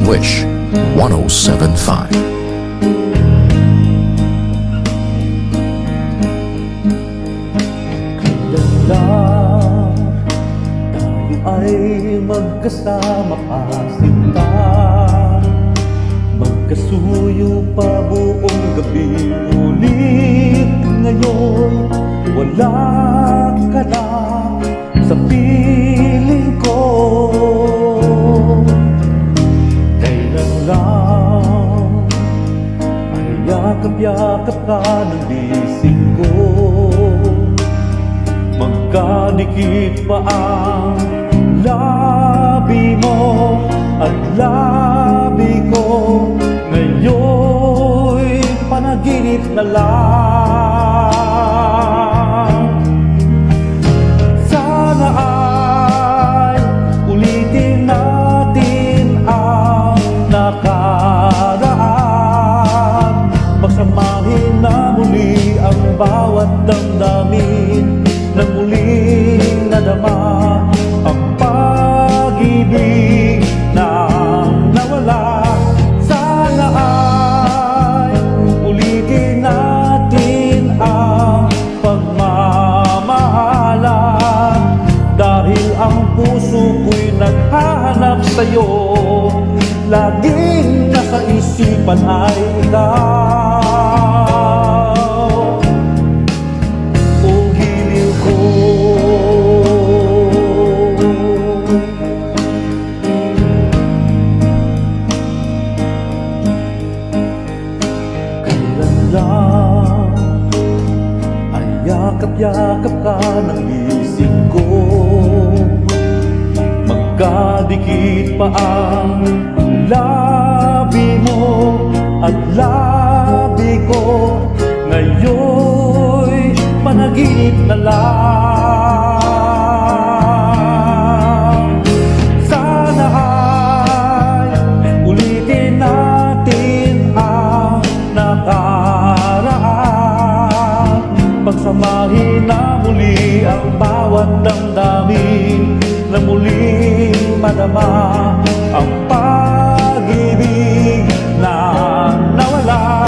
Wish 1075. Lang tayo ay magkasama kasinta, magkasuyo pa buong gabi. Ngunit ngayon wala ka na sa piling ko. Kailan lang ay yakap-yakap ka ng gising ko, magkadikit pa ang labi mo at labi ko. Ngayon'y panaginip na lang. Sana ay ulitin natin ang nakaraan, pagsamahin na muli ang bawat damdamin, na muling nadama ang pag-ibig na nawala. Sana ay ulitin natin ang pagmamahalan, dahil ang puso ko'y naghahanap sa'yo. Laging nasa isipan ay ikaw. Ay yakap-yakap ka ng gising ko, magkadikit pa ang labi mo at labi ko. Ngayon'y panaginip na lang. Sana ay ulitin natin ang nakaraan, pagsamahin na muli ang bawat damdamin, na muling madama ang pag-ibig na nawala.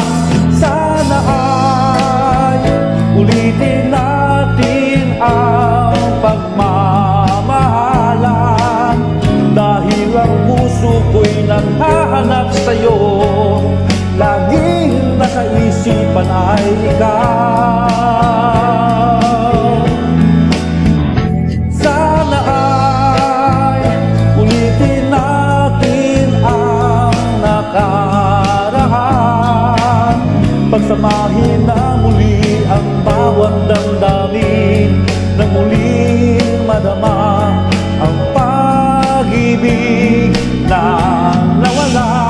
Sana ay ulitin natin ang pagmamahalan, dahil ang puso ko'y naghahanap sa'yo. Laging nasa isipan ay ikaw. Sana ay ulitin natin ang nakaraan, pagsamahin na muli ang bawat damdamin, na muling madama ang pag-ibig na nawala.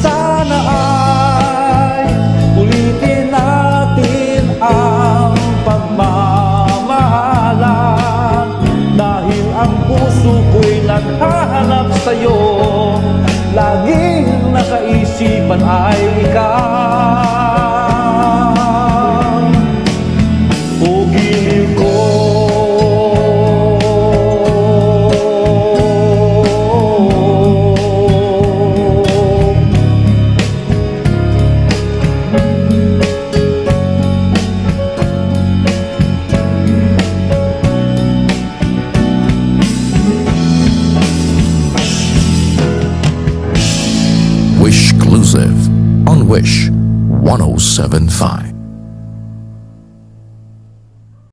Sana ay ulitin natin ang pagmamahalan, dahil ang puso ko'y naghahanap sa'yo. Laging nasa isipan ay ikaw. O giliw ko, Wish exclusive on Wish 1075.